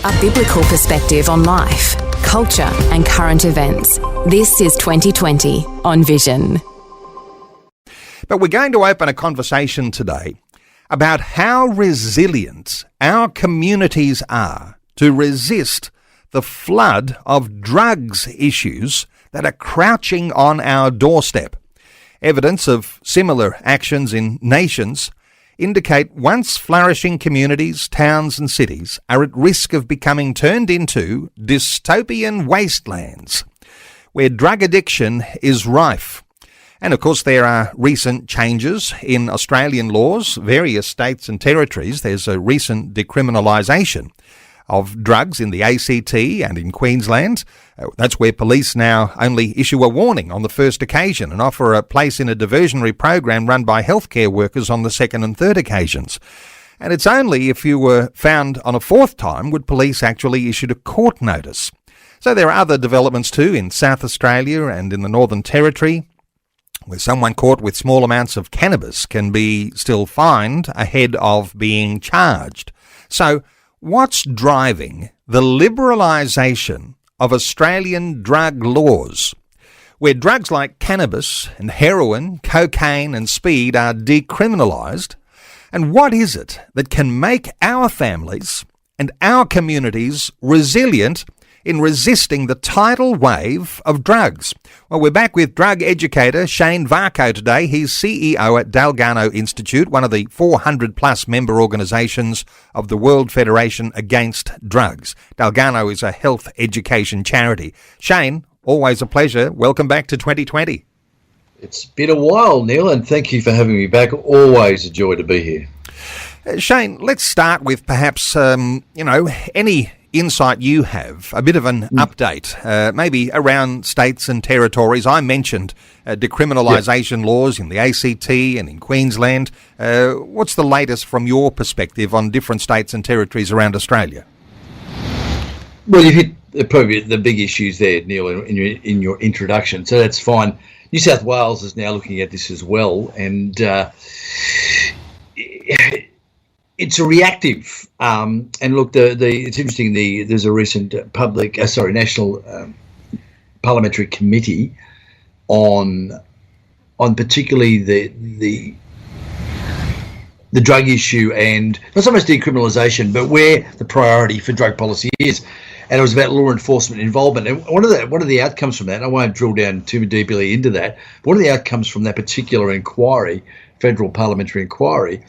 A biblical perspective on life, culture and current events. This is 2020 on Vision. But we're going to open a conversation today about how resilient our communities are to resist the flood of drugs issues that are crouching on our doorstep. Evidence of similar actions in nations indicate once flourishing communities, towns and cities are at risk of becoming turned into dystopian wastelands where drug addiction is rife. And of course there are recent changes in Australian laws, various states and territories. There's a recent decriminalisation of drugs in the ACT and in Queensland. That's where police now only issue a warning on the first occasion and offer a place in a diversionary program run by healthcare workers on the second and third occasions. And it's only if you were found on a fourth time would police actually issue a court notice. So there are other developments too in South Australia and in the Northern Territory, where someone caught with small amounts of cannabis can be still fined ahead of being charged. So what's driving the liberalisation of Australian drug laws, where drugs like cannabis and heroin, cocaine and speed are decriminalised? And what is it that can make our families and our communities resilient in resisting the tidal wave of drugs? Well, we're back with drug educator Shane Varcoe today. He's CEO at Dalgarno Institute, one of the 400-plus member organisations of the World Federation Against Drugs. Dalgarno is a health education charity. Shane, always a pleasure. Welcome back to 2020. It's been a while, Neil, and thank you for having me back. Always a joy to be here. Shane, let's start with perhaps, any insight you have, a bit of an update, maybe around states and territories. I mentioned decriminalisation laws in the ACT and in Queensland. What's the latest from your perspective on different states and territories around Australia? Well, you've hit probably the big issues there, Neil, in your introduction, so that's fine. New South Wales is now looking at this as well, and it's a reactive, and look, it's interesting. There's a recent national parliamentary committee on particularly the drug issue, and not so much decriminalisation, but where the priority for drug policy is. And it was about law enforcement involvement. And one of the outcomes from that, and I won't drill down too deeply into that, but one of the outcomes from that particular inquiry, federal parliamentary inquiry,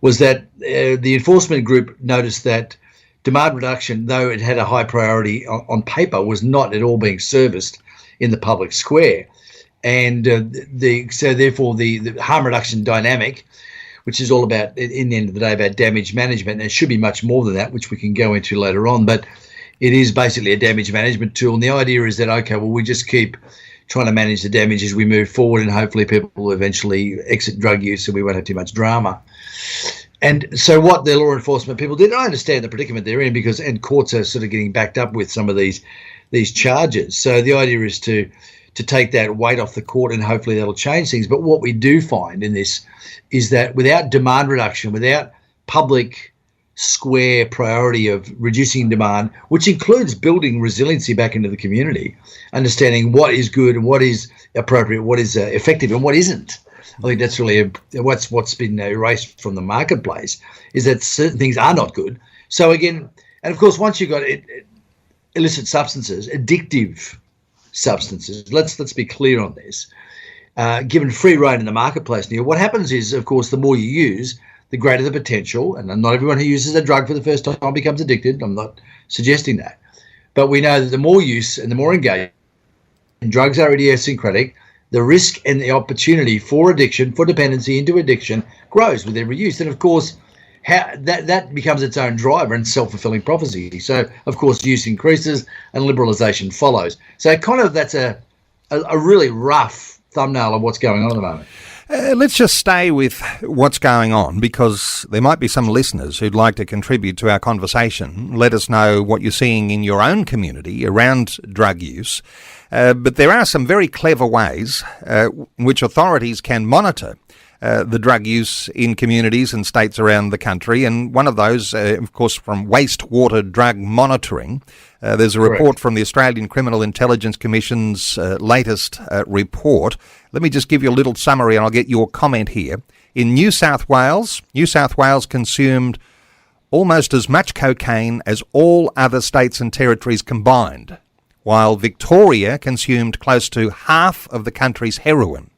was that the enforcement group noticed that demand reduction, though it had a high priority on paper, was not at all being serviced in the public square. And so therefore the harm reduction dynamic, which is all about, in the end of the day, about damage management, and it should be much more than that, which we can go into later on, but it is basically a damage management tool. And the idea is that, okay, well, we just keep trying to manage the damage as we move forward, and hopefully people will eventually exit drug use and we won't have too much drama. And so what the law enforcement people did, I understand the predicament they're in, because and courts are sort of getting backed up with some of these charges. So the idea is to take that weight off the court, and hopefully that'll change things. But what we do find in this is that without demand reduction, without public square priority of reducing demand, which includes building resiliency back into the community, understanding what is good and what is appropriate, what is effective and what isn't. I think that's really what's been erased from the marketplace, is that certain things are not good. So again, and of course, once you've got illicit substances, addictive substances, let's be clear on this, given free rein in the marketplace, Neil, what happens is, of course, the more you use, the greater the potential, and not everyone who uses a drug for the first time becomes addicted. I'm not suggesting that. But we know that the more use and the more engagement, and drugs are idiosyncratic, the risk and the opportunity for addiction, for dependency into addiction, grows with every use. And of course, that becomes its own driver and self-fulfilling prophecy. So, of course, use increases and liberalisation follows. So kind of that's a really rough thumbnail of what's going on at the moment. Let's just stay with what's going on, because there might be some listeners who'd like to contribute to our conversation. Let us know what you're seeing in your own community around drug use. But there are some very clever ways in which authorities can monitor the drug use in communities and states around the country, and one of those, of course, from wastewater drug monitoring. There's a report from the Australian Criminal Intelligence Commission's latest report. Let me just give you a little summary and I'll get your comment here. In New South Wales consumed almost as much cocaine as all other states and territories combined, while Victoria consumed close to half of the country's heroin.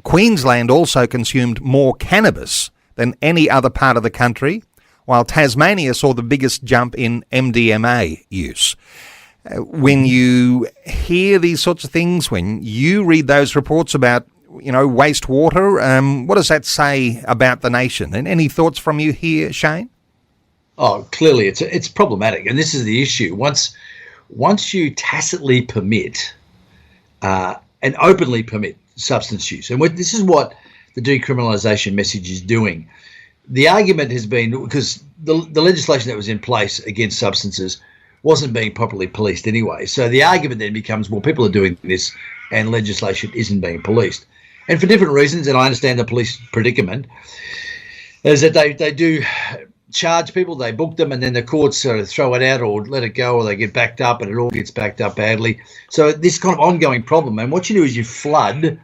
Queensland also consumed more cannabis than any other part of the country, while Tasmania saw the biggest jump in MDMA use. When you hear these sorts of things, when you read those reports about, wastewater, what does that say about the nation? And any thoughts from you here, Shane? Oh, clearly it's problematic, and this is the issue. Once you tacitly permit and openly permit substance use, and this is what the decriminalisation message is doing. The argument has been, because the legislation that was in place against substances wasn't being properly policed anyway, so the argument then becomes, well, people are doing this and legislation isn't being policed. And for different reasons, and I understand the police predicament, is that they do charge people, they book them, and then the courts sort of throw it out or let it go, or they get backed up, and it all gets backed up badly. So this kind of ongoing problem, and what you do is you flood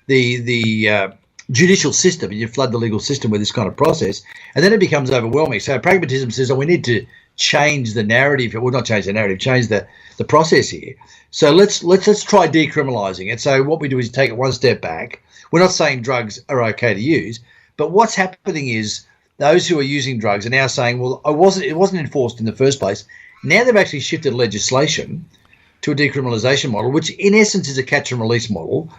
the judicial system, and you flood the legal system with this kind of process, and then it becomes overwhelming. So pragmatism says, we need to change the narrative. Well, not change the narrative, change the process here. So let's try decriminalising it. So what we do is take it one step back. We're not saying drugs are okay to use, but what's happening is those who are using drugs are now saying, well, it wasn't enforced in the first place. Now they've actually shifted legislation to a decriminalisation model, which in essence is a catch and release model.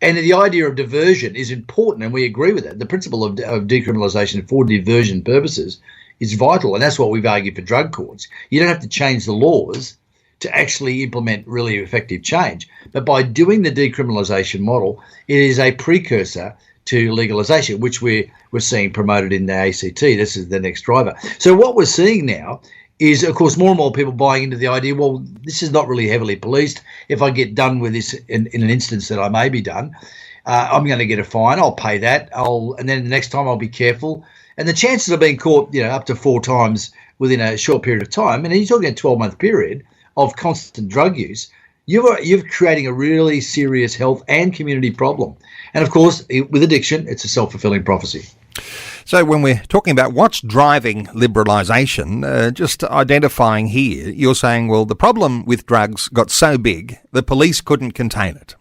And the idea of diversion is important, and we agree with that. The principle of decriminalisation for diversion purposes is vital, and that's what we've argued for drug courts. You don't have to change the laws to actually implement really effective change. But by doing the decriminalisation model, it is a precursor to legalisation, which we're seeing promoted in the ACT. This is the next driver. So what we're seeing now is, of course, more and more people buying into the idea, well, this is not really heavily policed. If I get done with this in an instance that I may be done, I'm going to get a fine. I'll pay that. And then the next time I'll be careful. And the chances of being caught, up to 4 times within a short period of time, and you're talking a 12-month period of constant drug use, you're creating a really serious health and community problem. And of course, with addiction, it's a self-fulfilling prophecy. So when we're talking about what's driving liberalisation, just identifying here, you're saying, well, the problem with drugs got so big, the police couldn't contain it.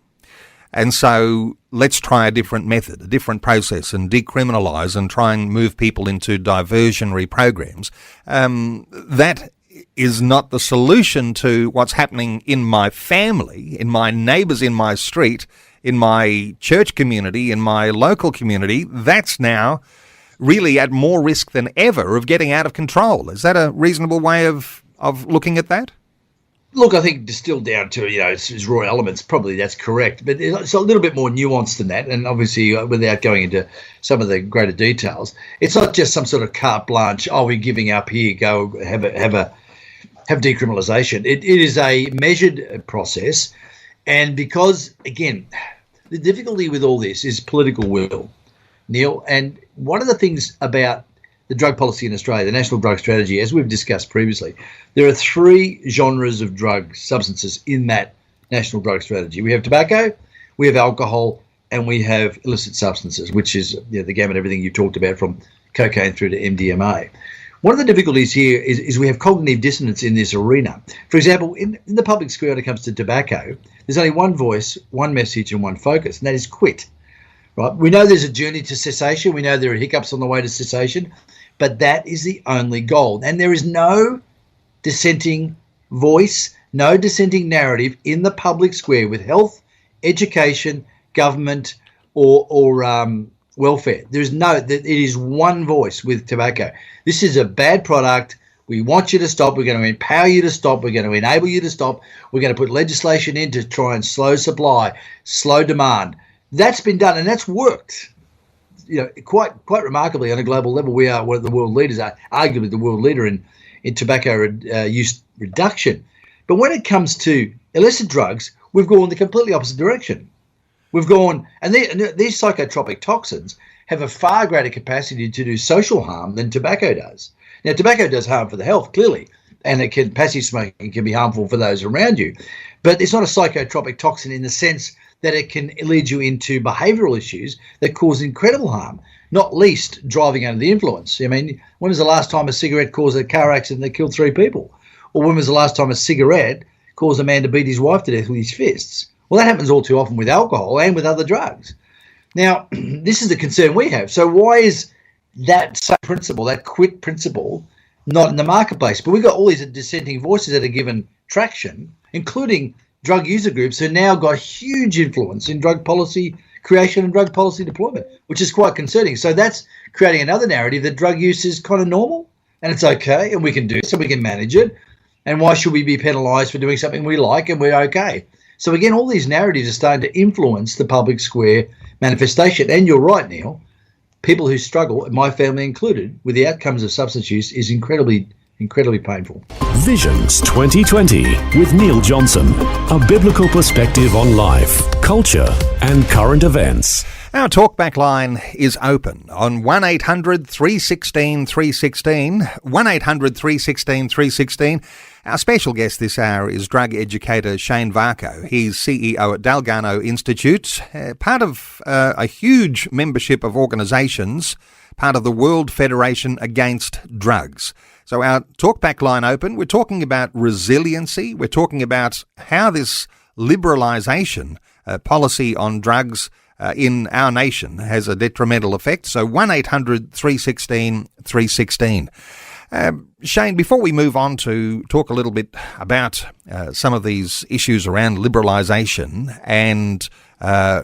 And so let's try a different method, a different process, and decriminalise and try and move people into diversionary programs. That is not the solution to what's happening in my family, in my neighbours, in my street, in my church community, in my local community. That's now really at more risk than ever of getting out of control. Is that a reasonable way of looking at that? Look, I think distilled down to, its raw elements, probably that's correct. But it's a little bit more nuanced than that. And obviously, without going into some of the greater details, it's not just some sort of carte blanche, we're giving up here, go have decriminalisation. It is a measured process. And because, again, the difficulty with all this is political will, Neil. And one of the things about the drug policy in Australia, the National Drug Strategy, as we've discussed previously, there are 3 genres of drug substances in that National Drug Strategy. We have tobacco, we have alcohol, and we have illicit substances, which is the gamut, everything you talked about, from cocaine through to MDMA. One of the difficulties here is we have cognitive dissonance in this arena. For example, in the public square when it comes to tobacco, there's only one voice, one message, and one focus, and that is quit. Right? We know there's a journey to cessation. We know there are hiccups on the way to cessation, but that is the only goal. And there is no dissenting voice, no dissenting narrative in the public square with health, education, government, or welfare. It is one voice with tobacco. This is a bad product. We want you to stop. We're going to empower you to stop. We're going to enable you to stop. We're going to put legislation in to try and slow supply, slow demand. That's been done, and that's worked. Quite remarkably on a global level. We are one of the world leaders, arguably the world leader in tobacco use reduction. But when it comes to illicit drugs, we've gone the completely opposite direction. We've gone, and these psychotropic toxins have a far greater capacity to do social harm than tobacco does. Now, tobacco does harm for the health, clearly, and passive smoking can be harmful for those around you. But it's not a psychotropic toxin in the sense that it can lead you into behavioural issues that cause incredible harm, not least driving under the influence. I mean, when was the last time a cigarette caused a car accident that killed 3 people? Or when was the last time a cigarette caused a man to beat his wife to death with his fists? Well, that happens all too often with alcohol and with other drugs. Now, this is the concern we have. So why is that same principle, that quit principle, not in the marketplace? But we've got all these dissenting voices that are given traction, including drug user groups who now got huge influence in drug policy creation and drug policy deployment, which is quite concerning. So that's creating another narrative that drug use is kind of normal and it's okay and we can do it, so we can manage it. And why should we be penalised for doing something we like and we're okay? So again, all these narratives are starting to influence the public square manifestation. And you're right, Neil, people who struggle, my family included, with the outcomes of substance use is incredibly painful. Visions 2020 with Neil Johnson, a biblical perspective on life, culture and current events. Our talkback line is open on 1800 316 316, 1800 316 316. Our special guest this hour is drug educator Shane Varcoe. He's CEO at Dalgarno Institute, part of a huge membership of organisations, part of the World Federation Against Drugs. So our talkback line open, we're talking about resiliency, we're talking about how this liberalisation policy on drugs in our nation has a detrimental effect. So 1800 316 316. Shane, before we move on to talk a little bit about some of these issues around liberalisation and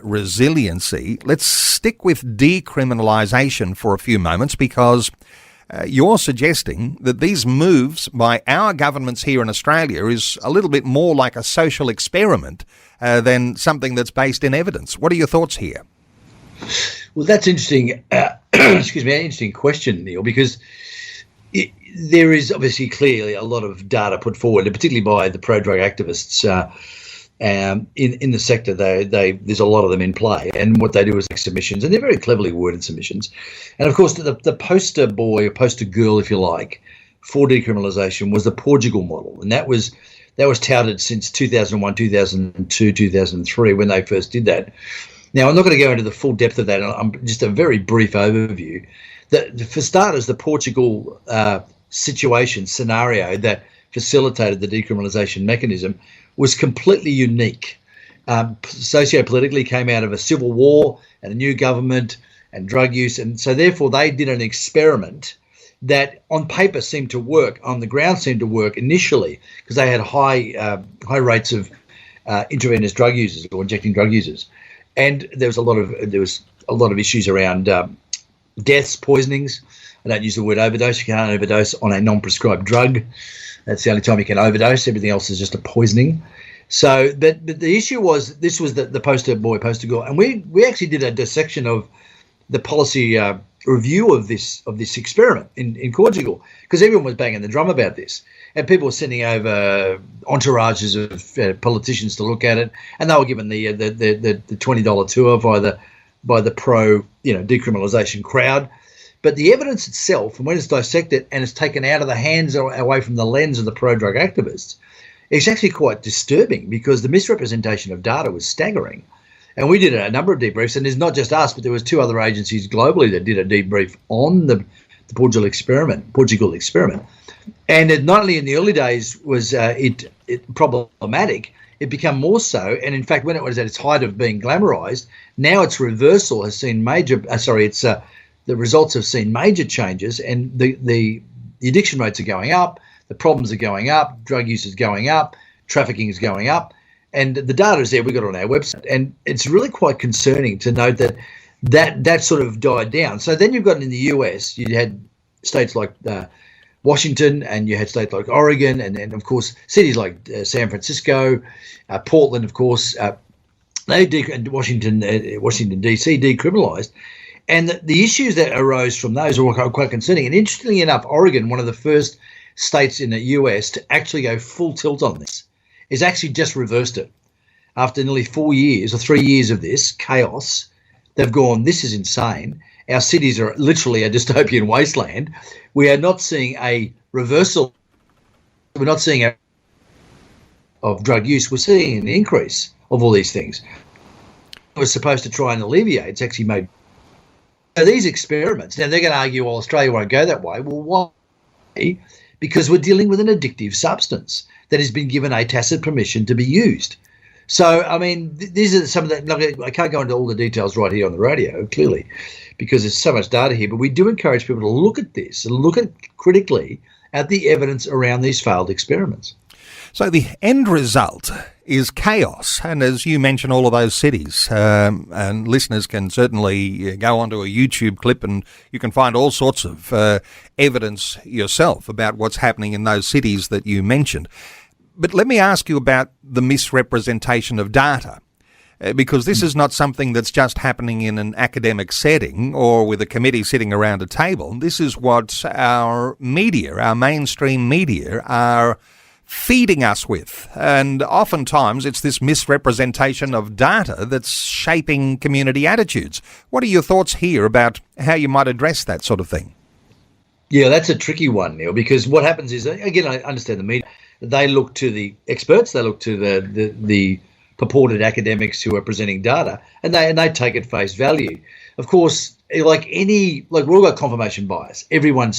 resiliency, let's stick with decriminalisation for a few moments, because you're suggesting that these moves by our governments here in Australia is a little bit more like a social experiment than something that's based in evidence. What are your thoughts here? Well, that's interesting. Excuse me, an interesting question, Neil, because there is obviously clearly a lot of data put forward, particularly by the pro-drug activists in the sector. There's a lot of them in play, and what they do is make submissions, and they're very cleverly worded submissions. And of course, the poster boy or poster girl, if you like, for decriminalisation was the Portugal model, and that was touted since 2001, 2002, 2003 when they first did that. Now, I'm not going to go into the full depth of that. I'm just a very brief overview. For starters, the Portugal scenario that facilitated the decriminalisation mechanism was completely unique. Socio-politically came out of a civil war and a new government and drug use, and so therefore they did an experiment that on paper seemed to work, on the ground seemed to work initially, because they had high rates of intravenous drug users or injecting drug users, and there was a lot of issues around deaths, poisonings. I don't use the word overdose. You can't overdose on a non-prescribed drug. That's the only time you can overdose. Everything else is just a poisoning. So, but the issue was, this was the poster boy, poster girl, and we actually did a dissection of the policy review of this experiment in Portugal, because everyone was banging the drum about this, and people were sending over entourages of politicians to look at it, and they were given the $20 tour by the pro decriminalisation crowd. But the evidence itself, and when it's dissected and it's taken out of the hands or away from the lens of the pro-drug activists, it's actually quite disturbing, because the misrepresentation of data was staggering. And we did a number of debriefs, and there's not just us, but there was 2 other agencies globally that did a debrief on the Portugal experiment. And it, not only in the early days was it problematic, it became more so. And in fact, when it was at its height of being glamorized, now its reversal has seen the results have seen major changes, and the addiction rates are going up, the problems are going up, drug use is going up, trafficking is going up, and the data is there. We got it on our website, and it's really quite concerning to note that sort of died down. So then you've got in the US, you had states like Washington, and you had states like Oregon, and of course cities like San Francisco, Portland, of course, Washington DC decriminalised. And the issues that arose from those were quite concerning. And interestingly enough, Oregon, one of the first states in the US to actually go full tilt on this, is actually just reversed it. after nearly 4 years or 3 years of this chaos, they've gone, this is insane. Our cities are literally a dystopian wasteland. We are not seeing a reversal. We're not seeing a of drug use. We're seeing an increase of all these things. It was supposed to try and alleviate. It's actually made. So these experiments, now they're going to argue, well, Australia won't go that way. Well, why? Because we're dealing with an addictive substance that has been given a tacit permission to be used. So, I mean, these are some of the, look, I can't go into all the details right here on the radio, clearly, because there's so much data here, but we do encourage people to look at this and look at critically at the evidence around these failed experiments. So the end result is chaos. And as you mentioned, all of those cities, and listeners can certainly go onto a YouTube clip and you can find all sorts of evidence yourself about what's happening in those cities that you mentioned. But let me ask you about the misrepresentation of data, because this is not something that's just happening in an academic setting or with a committee sitting around a table. This is what our media, our mainstream media, are feeding us with. And oftentimes it's this misrepresentation of data that's shaping community attitudes. What are your thoughts here about how you might address that sort of thing? Yeah, that's a tricky one, Neil, because what happens is, again, I understand the media. They look to the experts, they look to the purported academics who are presenting data, and they take it face value. Of course, we've all got confirmation bias. Everyone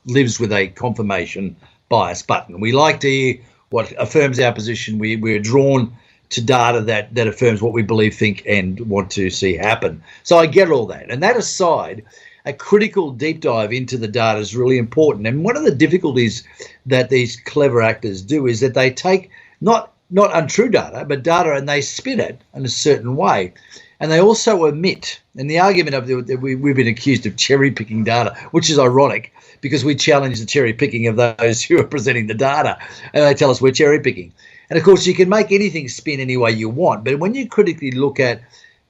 lives with a confirmation bias button. We like to hear what affirms our position. We're drawn to data that affirms what we believe, think, and want to see happen. So I get all that. And that aside, a critical deep dive into the data is really important. And one of the difficulties that these clever actors do is that they take not untrue data, but data, and they spin it in a certain way. And they also omit, and the argument of we've been accused of cherry picking data, which is ironic because we challenge the cherry picking of those who are presenting the data, and they tell us we're cherry picking. And of course, you can make anything spin any way you want, but when you critically look at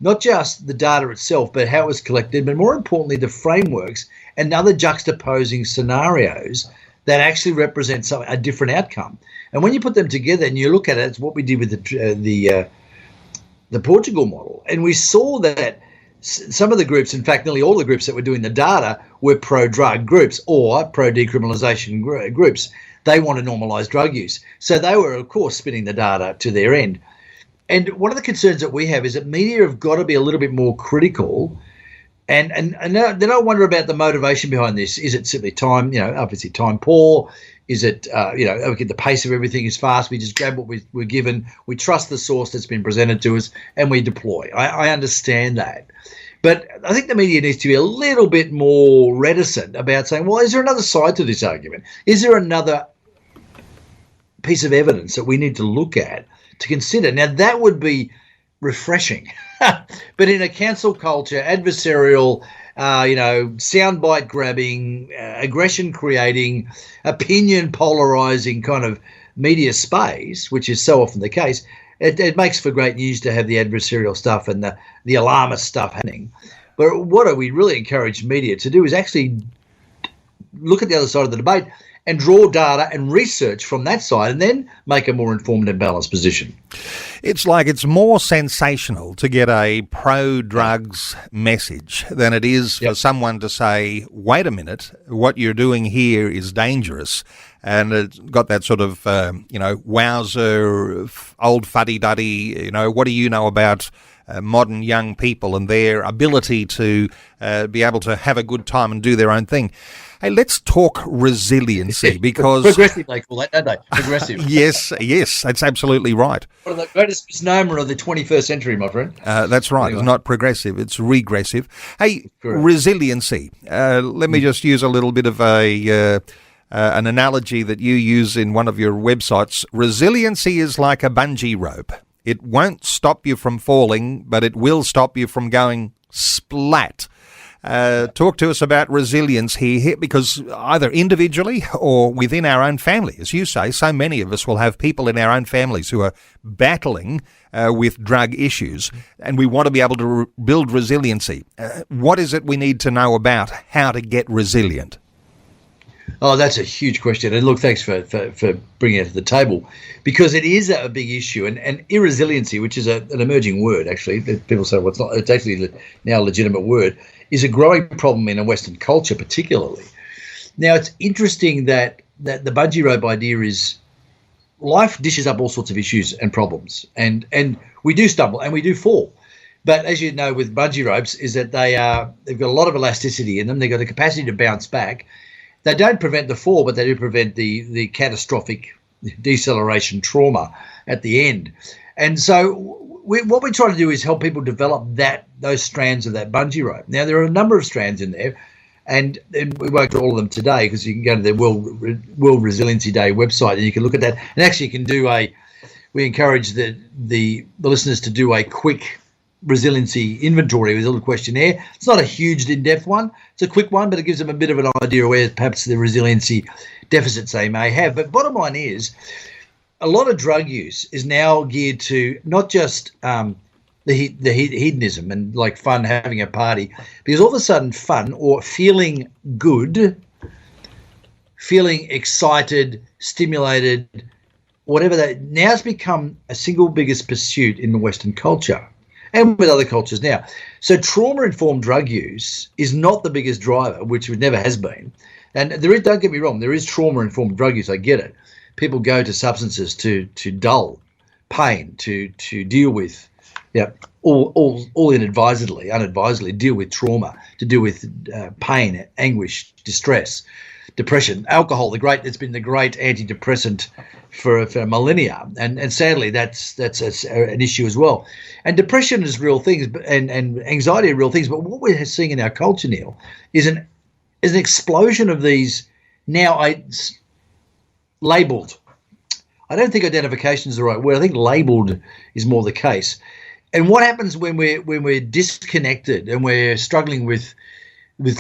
not just the data itself, but how it was collected, but more importantly, the frameworks and other juxtaposing scenarios that actually represent a different outcome. And when you put them together and you look at it, it's what we did with the Portugal model. And we saw that some of the groups, in fact, nearly all the groups that were doing the data were pro-drug groups or pro-decriminalisation groups. They want to normalise drug use. So they were, of course, spinning the data to their end. And one of the concerns that we have is that media have got to be a little bit more critical. And then I wonder about the motivation behind this. Is it simply time, obviously time poor? Is it, okay, the pace of everything is fast. We just grab what we're given. We trust the source that's been presented to us and we deploy. I understand that. But I think the media needs to be a little bit more reticent about saying, well, is there another side to this argument? Is there another piece of evidence that we need to look at to consider? Now, that would be refreshing. But in a cancel culture, adversarial, soundbite grabbing, aggression creating, opinion polarizing kind of media space, which is so often the case, it makes for great news to have the adversarial stuff and the alarmist stuff happening. But what we really encourage media to do is actually look at the other side of the debate and draw data and research from that side and then make a more informed and balanced position. It's like it's more sensational to get a pro-drugs message than it is for someone to say, wait a minute, what you're doing here is dangerous. And it's got that sort of, wowzer, old fuddy-duddy, what do you know about modern young people and their ability to be able to have a good time and do their own thing. Hey, let's talk resiliency because... Progressive, they call that, don't they? Progressive. Yes, that's absolutely right. One of the greatest misnomer of the 21st century, my friend. That's right. Anyway. It's not progressive, it's regressive. Hey, resiliency. Let me just use a little bit of an analogy that you use in one of your websites. Resiliency is like a bungee rope. It won't stop you from falling, but it will stop you from going splat. Talk to us about resilience here, because either individually or within our own family, as you say, so many of us will have people in our own families who are battling with drug issues, and we want to be able to build resiliency. What is it we need to know about how to get resilient? Oh, that's a huge question. And look, thanks for bringing it to the table, because it is a big issue. And irresiliency, which is an emerging word, actually, that people say, well, it's not, it's actually now a legitimate word, is a growing problem in a Western culture particularly. Now, it's interesting that the bungee rope idea is life dishes up all sorts of issues and problems. And we do stumble and we do fall. But as you know, with bungee ropes, is that they've got a lot of elasticity in them. They've got the capacity to bounce back. They don't prevent the fall, but they do prevent the catastrophic deceleration trauma at the end. And so what we try to do is help people develop those strands of that bungee rope. Now, there are a number of strands in there, and we won't do all of them today because you can go to the World Resiliency Day website and you can look at that. And actually, you can we encourage the listeners to do a quick resiliency inventory with a little questionnaire. It's not a huge in-depth one. It's a quick one, but it gives them a bit of an idea of where perhaps the resiliency deficits they may have. But bottom line is, a lot of drug use is now geared to not just the hedonism and like fun, having a party, because all of a sudden fun or feeling good, feeling excited, stimulated, whatever that, now has become a single biggest pursuit in the Western culture. And with other cultures now. So trauma-informed drug use is not the biggest driver, which it never has been. And don't get me wrong, there is trauma-informed drug use, I get it. People go to substances to dull pain, to deal with, unadvisedly deal with trauma, to deal with pain, anguish, distress, depression. Alcohol, it's been the great antidepressant for millennia, and sadly that's an issue as well. And depression is real things, and anxiety are real things. But what we're seeing in our culture, Neil, is an explosion of these now labelled. I don't think identification is the right word. I think labelled is more the case. And what happens when we're disconnected and we're struggling with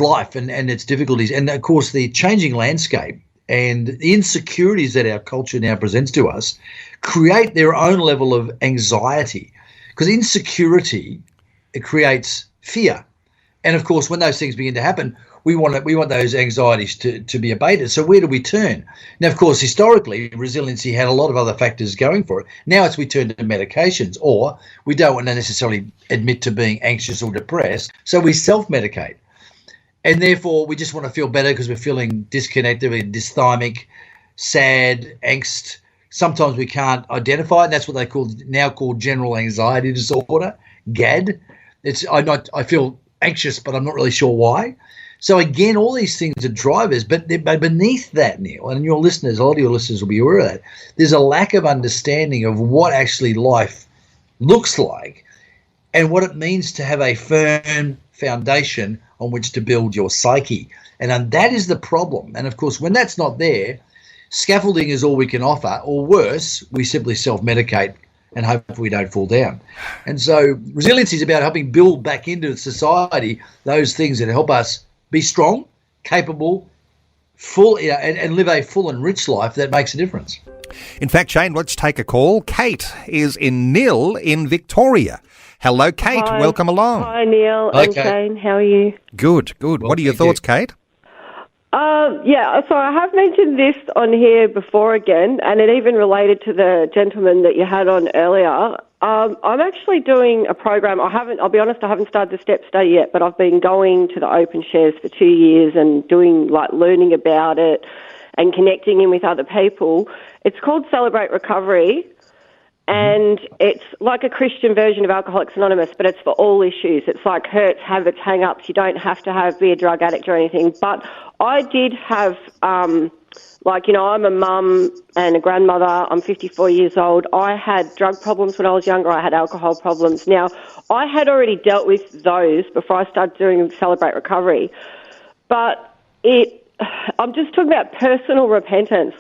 life and its difficulties, and of course the changing landscape and the insecurities that our culture now presents to us create their own level of anxiety, because insecurity, it creates fear. And of course, when those things begin to happen, we want those anxieties to be abated. So where do we turn? Now, of course, historically, resiliency had a lot of other factors going for it. Now we turn to medications, or we don't want to necessarily admit to being anxious or depressed, so we self-medicate. And therefore, we just want to feel better because we're feeling disconnected, we're dysthymic, sad, angst. Sometimes we can't identify it, and that's what they now call general anxiety disorder, GAD. I feel anxious, but I'm not really sure why. So again, all these things are drivers, but beneath that, Neil, and a lot of your listeners will be aware of that, there's a lack of understanding of what actually life looks like and what it means to have a firm foundation on which to build your psyche. And that is the problem. And of course, when that's not there, scaffolding is all we can offer, or worse, we simply self-medicate and hope we don't fall down. And so resiliency is about helping build back into society those things that help us be strong, capable, full, and live a full and rich life that makes a difference. In fact, Shane, let's take a call. Kate is in Nil in Victoria. Hello, Kate. Hi. Welcome along. Hi, Neil and Shane. How are you? Good. Well, what are your thoughts, Kate? So I have mentioned this on here before again, and it even related to the gentleman that you had on earlier. I'm actually doing a program. I'll be honest, I haven't started the STEP study yet, but I've been going to the open shares for 2 years and doing learning about it and connecting in with other people. It's called Celebrate Recovery. And it's like a Christian version of Alcoholics Anonymous, but it's for all issues. It's like hurts, habits, hang-ups. You don't have to be a drug addict or anything. But I did have, I'm a mum and a grandmother. I'm 54 years old. I had drug problems when I was younger. I had alcohol problems. Now, I had already dealt with those before I started doing Celebrate Recovery. But I'm just talking about personal repentance,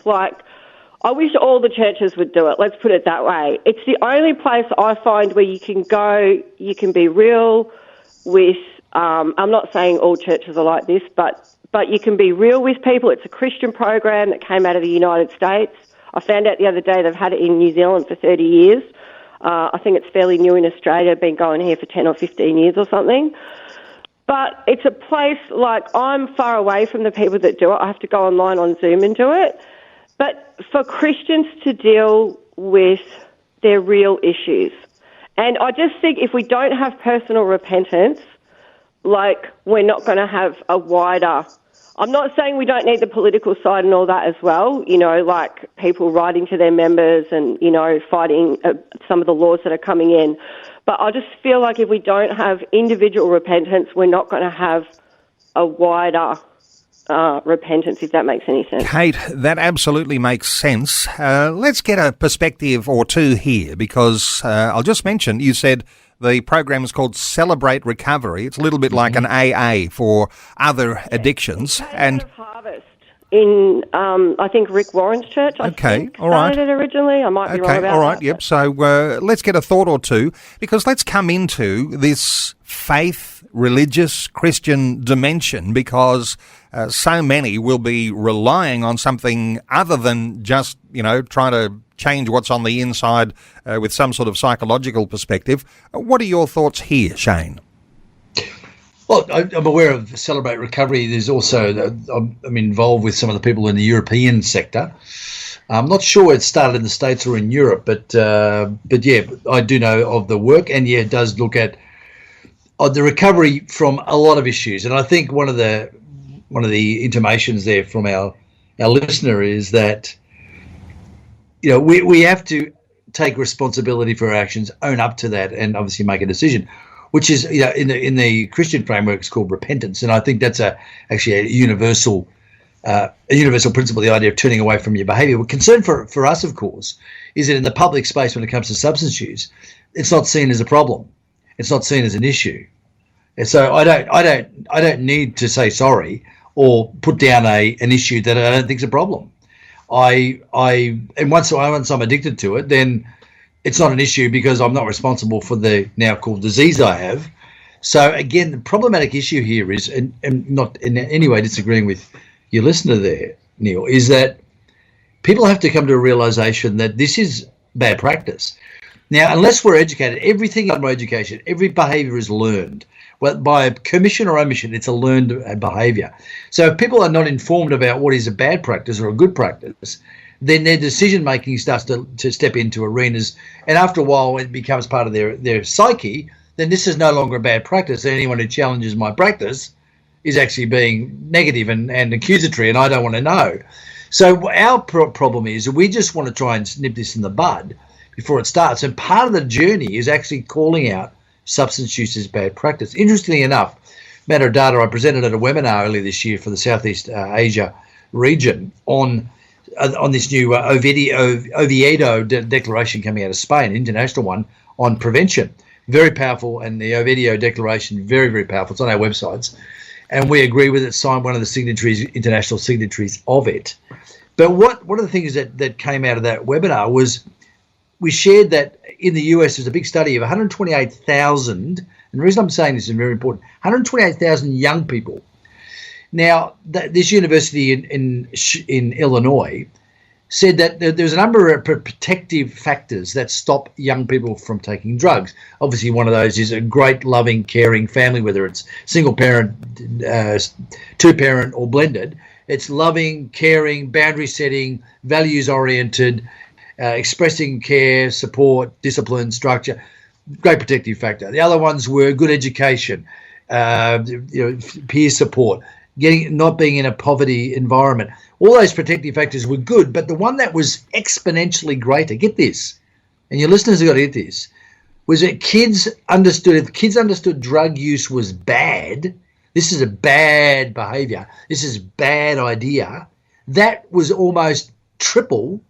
I wish all the churches would do it. Let's put it that way. It's the only place I find where you can go, you can be real with, I'm not saying all churches are like this, but you can be real with people. It's a Christian program that came out of the United States. I found out the other day they've had it in New Zealand for 30 years. I think it's fairly new in Australia, been going here for 10 or 15 years or something. But it's a place, like, I'm far away from the people that do it. I have to go online on Zoom and do it. But for Christians to deal with their real issues. And I just think if we don't have personal repentance, like, we're not going to have a wider... I'm not saying we don't need the political side and all that as well, you know, like people writing to their members and, you know, fighting some of the laws that are coming in. But I just feel like if we don't have individual repentance, we're not going to have a wider repentance, if that makes any sense. Kate, that absolutely makes sense. Let's get a perspective or two here, because I'll just mention, you said the program is called Celebrate Recovery. It's a little bit like an AA for other addictions. And Harvest in, I think, Rick Warren's church, I think, all right. started it originally. I might be wrong about that. All right, yep. So let's get a thought or two, because let's come into this faith, religious, Christian dimension, because so many will be relying on something other than just, you know, trying to change what's on the inside with some sort of psychological perspective. What are your thoughts here, Shane? Well, I'm aware of Celebrate Recovery. There's also, I'm involved with some of the people in the European sector. I'm not sure it started in the States or in Europe, but yeah, I do know of the work, and yeah, it does look at the recovery from a lot of issues. And I think one of the intimations there from our listener is that, you know, we have to take responsibility for our actions, own up to that, and obviously make a decision, which is, you know, in the Christian framework, it's called repentance. And I think that's actually a universal principle, the idea of turning away from your behaviour. What concern for us, of course, is that in the public space, when it comes to substance use, it's not seen as a problem. It's not seen as an issue. And so I don't need to say sorry or put down an issue that I don't think is a problem. And once I'm addicted to it, then it's not an issue because I'm not responsible for the now called disease I have. So again, the problematic issue here is, and not in any way disagreeing with your listener there, Neil, is that people have to come to a realization that this is bad practice. Now, unless we're educated, everything under education, every behaviour is learned. Well, by commission or omission, it's a learned behaviour. So if people are not informed about what is a bad practice or a good practice, then their decision-making starts to step into arenas, and after a while it becomes part of their psyche, then this is no longer a bad practice. Anyone who challenges my practice is actually being negative and accusatory, and I don't want to know. So our problem is we just want to try and snip this in the bud before it starts. And part of the journey is actually calling out substance use as bad practice. Interestingly enough, matter of data, I presented at a webinar earlier this year for the Southeast Asia region on this new Oviedo declaration coming out of Spain, international one, on prevention. Very powerful, and the Oviedo declaration, very, very powerful. It's on our websites. And we agree with it, signed one of the signatories, international signatories of it. But one of the things that came out of that webinar was we shared that in the US there's a big study of 128,000, and the reason I'm saying this is very important, 128,000 young people. Now, this university in Illinois said that there's a number of protective factors that stop young people from taking drugs. Obviously, one of those is a great, loving, caring family, whether it's single parent, two parent, or blended. It's loving, caring, boundary setting, values oriented, expressing care, support, discipline, structure. Great protective factor. The other ones were good education, peer support, not being in a poverty environment. All those protective factors were good, but the one that was exponentially greater, get this, and your listeners have got to get this, was that kids understood drug use was bad. This is a bad behavior. This is a bad idea. That was almost triple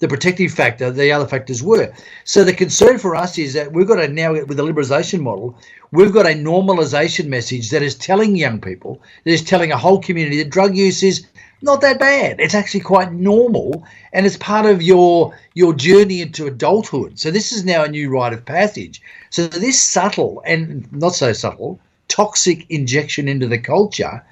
the protective factor the other factors were. So the concern for us is that we've got to now, with the liberalisation model, we've got a normalisation message that is telling young people, that is telling a whole community that drug use is not that bad. It's actually quite normal, and it's part of your journey into adulthood. So this is now a new rite of passage. So this subtle and not so subtle toxic injection into the culture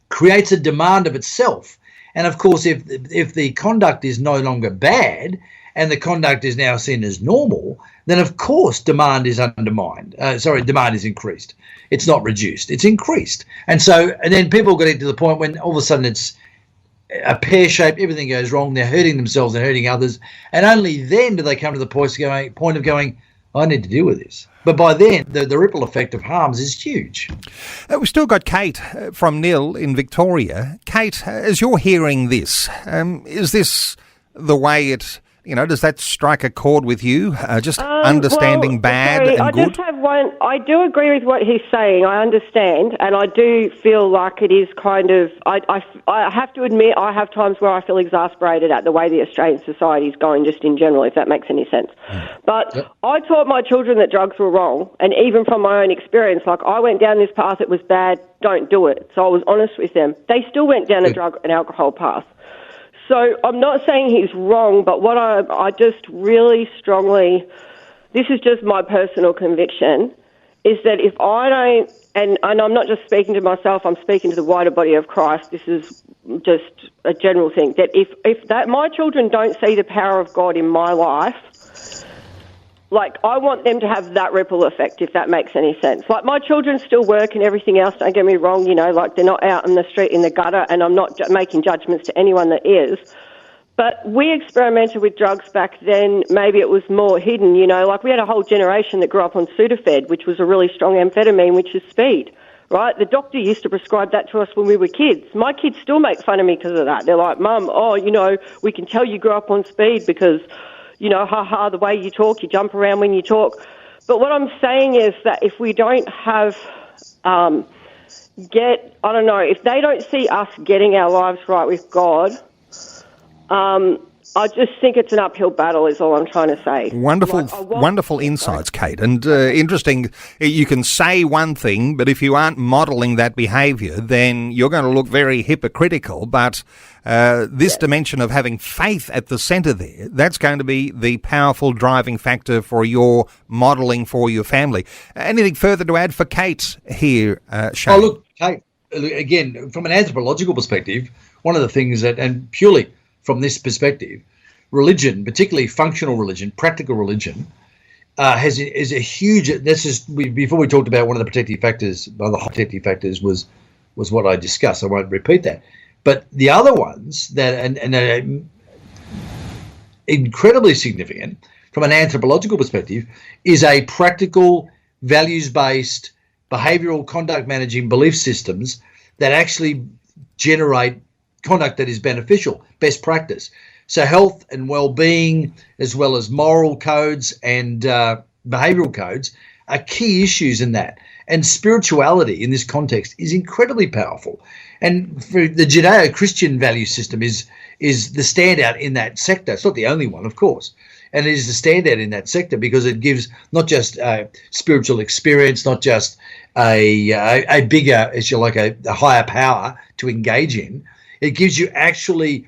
creates a demand of itself. And of course, if the conduct is no longer bad and the conduct is now seen as normal, then of course demand is undermined. Demand is increased. It's not reduced. It's increased. And then people get to the point when all of a sudden it's a pear-shaped, everything goes wrong, they're hurting themselves and hurting others, and only then do they come to the point of going, I need to deal with this. But by then, the ripple effect of harms is huge. We've still got Kate from Nil in Victoria. Kate, as you're hearing this, is this the way does that strike a chord with you? Just understanding bad and good? I just have one. I do agree with what he's saying. I understand, and I do feel like it is kind of. I have to admit, I have times where I feel exasperated at the way the Australian society is going, just in general, if that makes any sense. But yep. I taught my children that drugs were wrong, and even from my own experience, like I went down this path, it was bad. Don't do it. So I was honest with them. They still went down a drug and alcohol path. So I'm not saying he's wrong, but what I just really strongly, this is just my personal conviction, is that if I don't, and I'm not just speaking to myself, I'm speaking to the wider body of Christ, this is just a general thing, that if that my children don't see the power of God in my life, like, I want them to have that ripple effect, if that makes any sense. Like, my children still work and everything else, don't get me wrong, like, they're not out in the street in the gutter, and I'm not making judgments to anyone that is. But we experimented with drugs back then. Maybe it was more hidden, like, we had a whole generation that grew up on Sudafed, which was a really strong amphetamine, which is speed, right? The doctor used to prescribe that to us when we were kids. My kids still make fun of me because of that. They're like, Mum, we can tell you grew up on speed because... the way you talk, you jump around when you talk. But what I'm saying is that if we don't have, if they don't see us getting our lives right with God, I just think it's an uphill battle is all I'm trying to say. Wonderful insights, Kate. And interesting, you can say one thing, but if you aren't modelling that behaviour, then you're going to look very hypocritical. But this dimension of having faith at the centre there, that's going to be the powerful driving factor for your modelling for your family. Anything further to add for Kate here, Shane? Oh, look, Kate, again, from an anthropological perspective, one of the things that, and purely from this perspective, religion, particularly functional religion, practical religion, is a huge. This is before we talked about one of the protective factors. One of the protective factors was what I discussed. I won't repeat that. But the other ones that and are incredibly significant from an anthropological perspective is a practical, values-based, behavioural conduct managing belief systems that actually generate conduct that is beneficial, best practice. So health and well-being, as well as moral codes and behavioural codes, are key issues in that. And spirituality in this context is incredibly powerful. And for the Judeo-Christian value system is the standout in that sector. It's not the only one, of course. And it is the standout in that sector because it gives not just spiritual experience, not just a bigger, as you like, a higher power to engage in. It gives you actually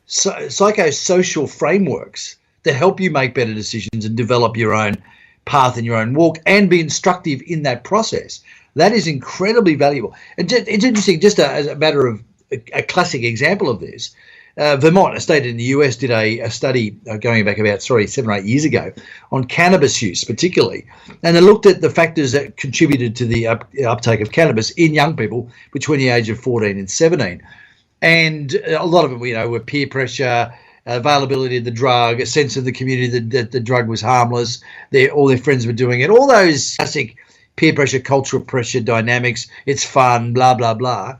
psychosocial frameworks that help you make better decisions and develop your own path and your own walk and be instructive in that process. That is incredibly valuable. And it's interesting, just as a matter of a classic example of this, Vermont, a state in the US, did a study going back about 7 or 8 years ago on cannabis use particularly. And they looked at the factors that contributed to the uptake of cannabis in young people between the age of 14 and 17. And a lot of them, were peer pressure, availability of the drug, a sense of the community that the drug was harmless, all their friends were doing it, all those classic peer pressure, cultural pressure dynamics, it's fun, blah, blah, blah.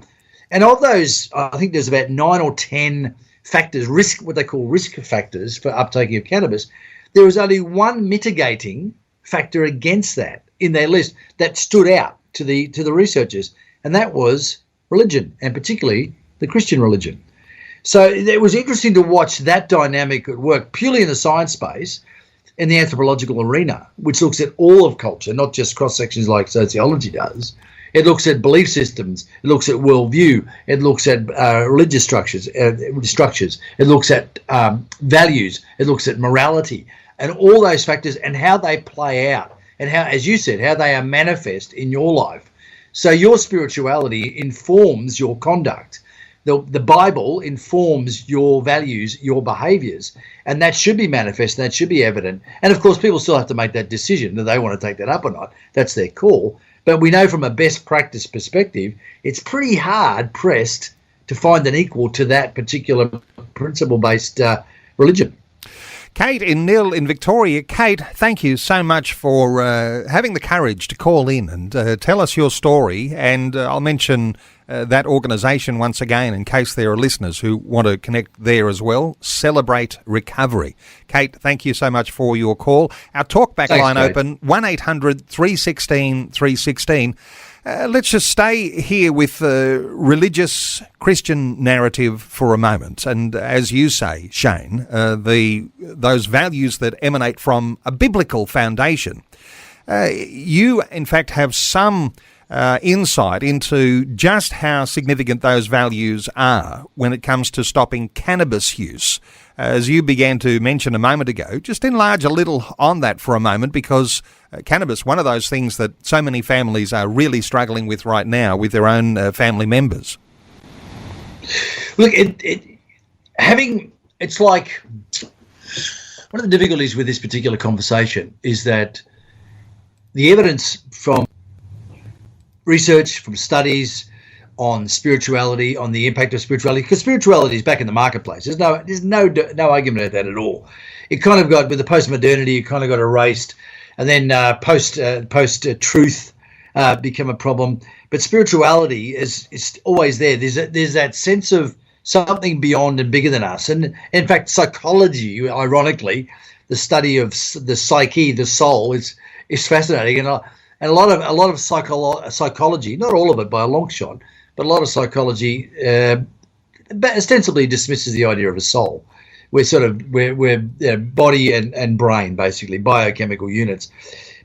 And of those, I think there's about 9 or 10 factors, what they call risk factors for uptaking of cannabis. There was only one mitigating factor against that in their list that stood out to the researchers, and that was religion, and particularly the Christian religion. So it was interesting to watch that dynamic at work purely in the science space, in the anthropological arena, which looks at all of culture, not just cross-sections like sociology does. It looks at belief systems. It looks at worldview. It looks at religious structures. It looks at values. It looks at morality and all those factors and how they play out and how, as you said, how they are manifest in your life. So your spirituality informs your conduct. the Bible informs your values, your behaviours, and that should be manifest, that should be evident. And of course, people still have to make that decision that they want to take that up or not. That's their call. But we know from a best practice perspective, it's pretty hard pressed to find an equal to that particular principle-based religion. Kate in Nil in Victoria. Kate, thank you so much for having the courage to call in and tell us your story. And I'll mention that organisation once again in case there are listeners who want to connect there as well. Celebrate Recovery. Kate, thank you so much for your call. Our talkback line Kate. open, 1800 316 316. Let's just stay here with the religious Christian narrative for a moment. And as you say, Shane, those values that emanate from a biblical foundation. You, in fact, have some insight into just how significant those values are when it comes to stopping cannabis use. As you began to mention a moment ago, just enlarge a little on that for a moment, because cannabis, one of those things that so many families are really struggling with right now with their own family members. Look, it's like one of the difficulties with this particular conversation is that the evidence from research, from studies on spirituality, on the impact of spirituality, because spirituality is back in the marketplace. There's no argument about that at all. It kind of got, with the post-modernity, it kind of got erased, and then post-truth became a problem. But spirituality is always there. There's that sense of something beyond and bigger than us. And in fact, psychology, ironically, the study of the psyche, the soul, is fascinating. And a lot of psychology, not all of it by a long shot, but a lot of psychology ostensibly dismisses the idea of a soul. We're body and brain, basically, biochemical units.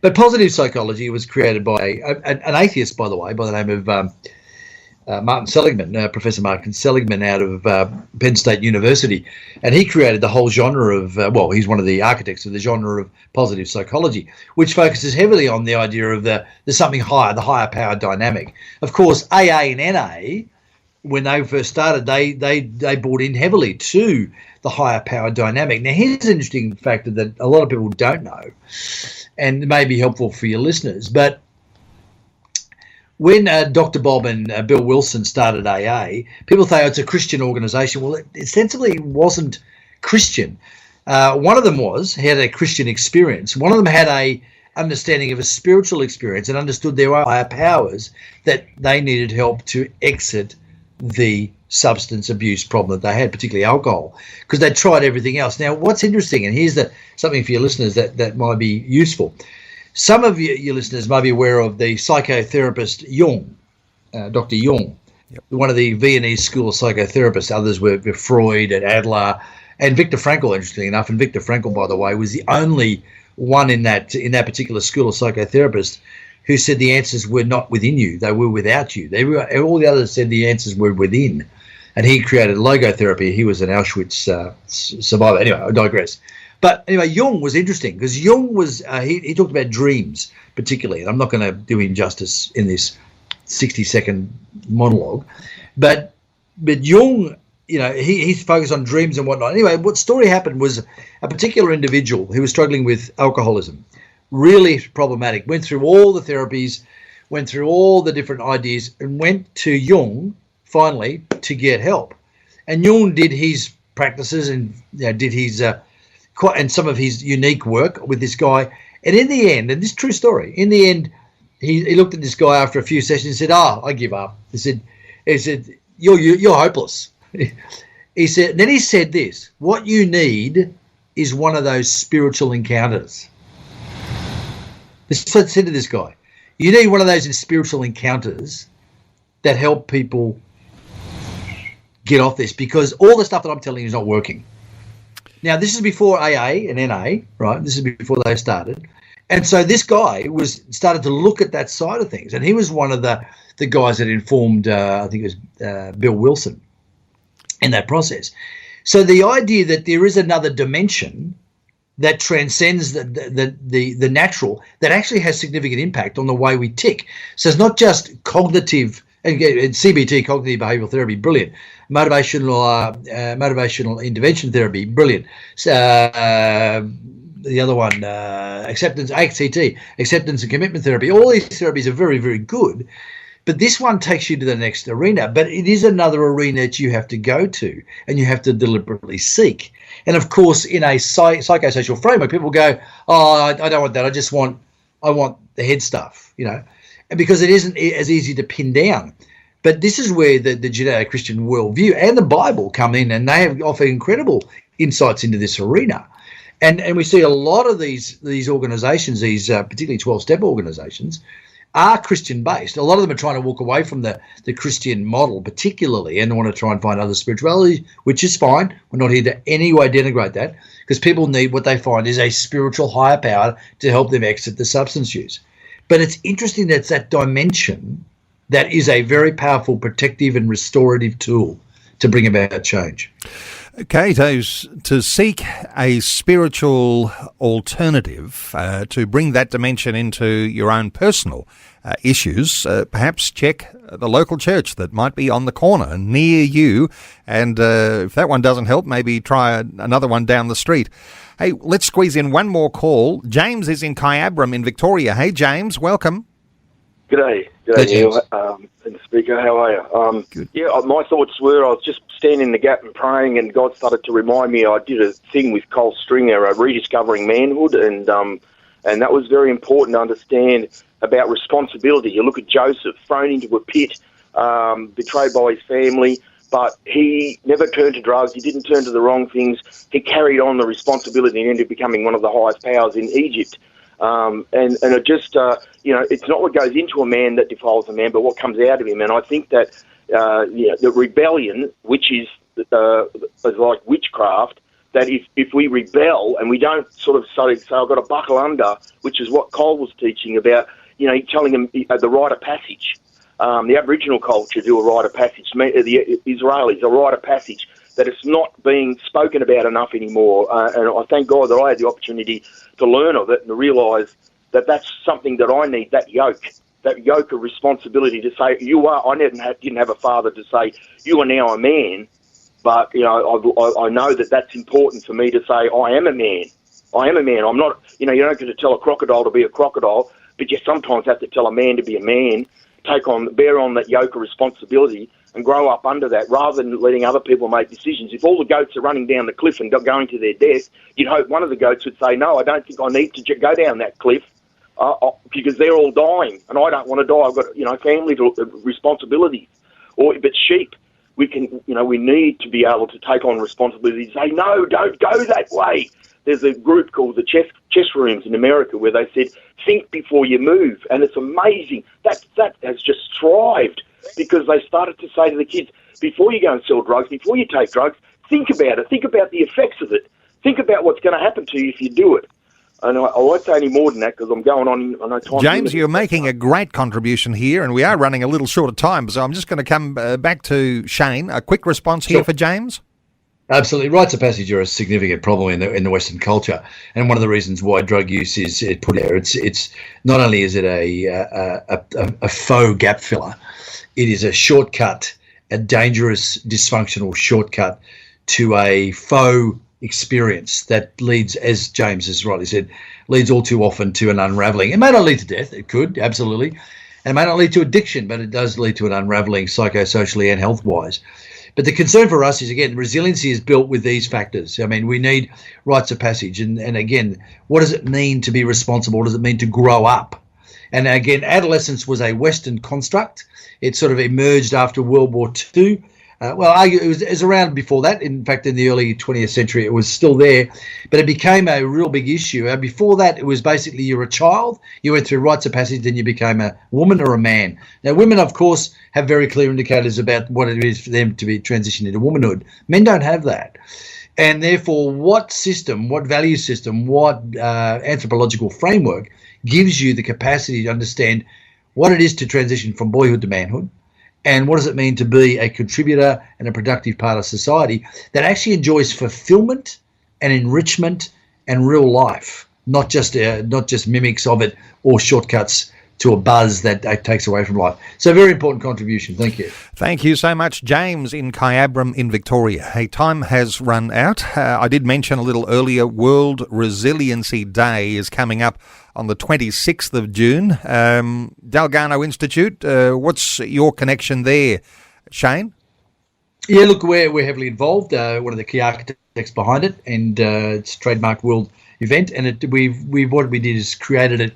But positive psychology was created by an atheist, by the way, by the name of Martin Seligman, Professor Martin Seligman, out of Penn State University. And he created the whole genre of, he's one of the architects of the genre of positive psychology, which focuses heavily on the idea of there's something higher, the higher power dynamic. Of course, AA and NA, when they first started, they bought in heavily to the higher power dynamic. Now, here's an interesting factor that a lot of people don't know, and it may be helpful for your listeners, but when Dr. Bob and Bill Wilson started AA, people say, it's a Christian organisation. Well, it ostensibly wasn't Christian. One of them had a Christian experience. One of them had a understanding of a spiritual experience and understood there were higher powers that they needed help to exit the substance abuse problem that they had, particularly alcohol, because they tried everything else. Now, what's interesting, and here's something for your listeners that might be useful. Some of your listeners may be aware of the psychotherapist Jung, Dr. Jung, one of the Viennese school of psychotherapists. Others were Freud and Adler and Viktor Frankl, interestingly enough. And Viktor Frankl, by the way, was the only one in that particular school of psychotherapists who said the answers were not within you, they were without you. All the others said the answers were within. And he created logotherapy. He was an Auschwitz survivor. Anyway, I digress. But anyway, Jung was interesting because Jung was, he talked about dreams particularly, and I'm not going to do him justice in this 60-second monologue, but Jung, he's focused on dreams and whatnot. Anyway, what story happened was a particular individual who was struggling with alcoholism, really problematic, went through all the therapies, went through all the different ideas, and went to Jung finally to get help. And Jung did his practices and did his and some of his unique work with this guy. And in the end, and this is a true story, in the end, he looked at this guy after a few sessions and said, I give up. He said, you're hopeless. He said, then he said this, what you need is one of those spiritual encounters. This is what I said to this guy. You need one of those spiritual encounters that help people get off this, because all the stuff that I'm telling you is not working. Now, this is before AA and NA, right? This is before they started. And so this guy started to look at that side of things. And he was one of the guys that informed, I think it was Bill Wilson, in that process. So the idea that there is another dimension that transcends the natural, that actually has significant impact on the way we tick. So it's not just cognitive, and CBT, cognitive behavioural therapy, brilliant. motivational intervention therapy, brilliant. The other one, acceptance, ACT, acceptance and commitment therapy. All these therapies are very, very good. But this one takes you to the next arena. But it is another arena that you have to go to and you have to deliberately seek. And of course, in a psychosocial framework, people go, "Oh, I don't want that. I want the head stuff," and because it isn't as easy to pin down. But this is where the Judeo-Christian worldview and the Bible come in, and they have offer incredible insights into this arena. And we see a lot of these organisations, these particularly 12-step organisations, are Christian-based. A lot of them are trying to walk away from the Christian model particularly and want to try and find other spirituality, which is fine. We're not here to any way denigrate that, because people need what they find is a spiritual higher power to help them exit the substance use. But it's interesting that it's that dimension that is a very powerful protective and restorative tool to bring about change. Okay, to seek a spiritual alternative, to bring that dimension into your own personal issues, perhaps check the local church that might be on the corner near you, and if that one doesn't help, maybe try another one down the street. Hey, let's squeeze in one more call. James is in Kyabram in Victoria. Hey, James, welcome. G'day, Neil, and Speaker. How are you? Good. Yeah, my thoughts were I was just standing in the gap and praying, and God started to remind me. I did a thing with Cole Stringer, rediscovering manhood, and that was very important to understand about responsibility. You look at Joseph, thrown into a pit, betrayed by his family, but he never turned to drugs. He didn't turn to the wrong things. He carried on the responsibility and ended up becoming one of the highest powers in Egypt. And it just, it's not what goes into a man that defiles a man, but what comes out of him. And I think that, the rebellion, which is like witchcraft, that if we rebel and we don't sort of say I've got to buckle under, which is what Cole was teaching about, telling them the rite of passage. The Aboriginal culture do a rite of passage. The Israelis, a rite of passage. That it's not being spoken about enough anymore. And I thank God that I had the opportunity to learn of it and to realise that that's something that I need, that yoke of responsibility to say, I didn't have a father to say, you are now a man, but, I know that that's important for me to say, I am a man. I am a man. I'm not, you're not going to tell a crocodile to be a crocodile, but you sometimes have to tell a man to be a man, bear on that yoke of responsibility, and grow up under that rather than letting other people make decisions. If all the goats are running down the cliff and going to their death, you'd hope one of the goats would say, no, I don't think I need to go down that cliff because they're all dying and I don't want to die. I've got, family responsibilities. But sheep, we need to be able to take on responsibility and say, no, don't go that way. There's a group called the chess rooms in America where they said, think before you move. And it's amazing. That has just thrived. Because they started to say to the kids, before you go and sell drugs, before you take drugs, think about it. Think about the effects of it. Think about what's going to happen to you if you do it. And I won't say any more than that because I'm going on. I know time. James, you're making a great contribution here, and we are running a little short of time. So I'm just going to come back to Shane. A quick response here for James. Absolutely. Rites of passage are a significant problem in the Western culture. And one of the reasons why drug use is put there, it's not only is it a faux gap filler, it is a shortcut, a dangerous, dysfunctional shortcut to a faux experience that leads, as James has rightly said, leads all too often to an unravelling. It may not lead to death. It could, absolutely. And it may not lead to addiction, but it does lead to an unravelling psychosocially and health-wise. But the concern for us is, again, resiliency is built with these factors. I mean, we need rites of passage. And again, what does it mean to be responsible? What does it mean to grow up? And again, adolescence was a Western construct. It sort of emerged after World War II. It was around before that. In fact, in the early 20th century, it was still there. But it became a real big issue. Before that, it was basically you're a child, you went through rites of passage, then you became a woman or a man. Now, women, of course, have very clear indicators about what it is for them to be transitioned into womanhood. Men don't have that. And therefore, what value system, what anthropological framework gives you the capacity to understand what it is to transition from boyhood to manhood, and what does it mean to be a contributor and a productive part of society that actually enjoys fulfillment and enrichment and real life, not just mimics of it or shortcuts to a buzz that takes away from life. So very important contribution. Thank you. Thank you so much, James in Kyabram in Victoria. Hey, time has run out. I did mention a little earlier, World Resiliency Day is coming up on the 26th of June. Dalgarno Institute, what's your connection there, Shane? Yeah, look, we're heavily involved. One of the key architects behind it, and it's a trademark world event. And what we did is created it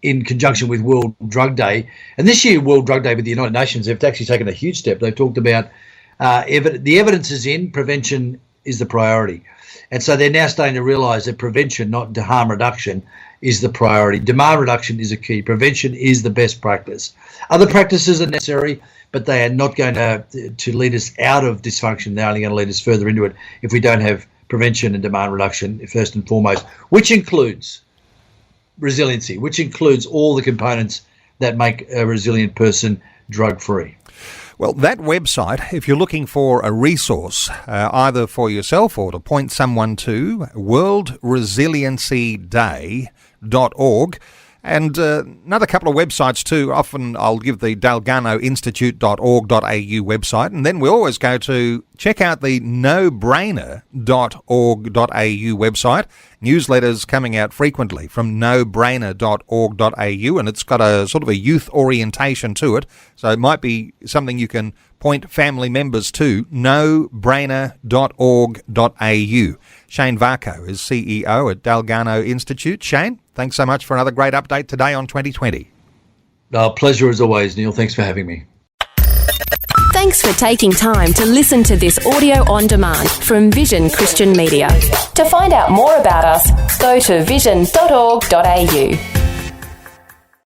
in conjunction with World Drug Day. And this year, World Drug Day with the United Nations, they've actually taken a huge step. They've talked about the evidence is in, prevention is the priority. And so they're now starting to realise that prevention, not harm reduction, is the priority. Demand reduction is a key. Prevention is the best practice. Other practices are necessary, but they are not going to lead us out of dysfunction. They're only going to lead us further into it if we don't have prevention and demand reduction first and foremost, which includes resiliency, which includes all the components that make a resilient person drug-free. Well, that website, if you're looking for a resource, either for yourself or to point someone to, worldresiliencyday.org. And another couple of websites too. Often I'll give the dalgarnoinstitute.org.au website, and then we always go to check out the nobrainer.org.au website. Newsletters coming out frequently from nobrainer.org.au, and it's got a sort of a youth orientation to it, so it might be something you can point family members to, nobrainer.org.au. Shane Varcoe is CEO at Dalgarno Institute. Shane, thanks so much for another great update today on 2020. Pleasure as always, Neil. Thanks for having me. Thanks for taking time to listen to this audio on demand from Vision Christian Media. To find out more about us, go to vision.org.au.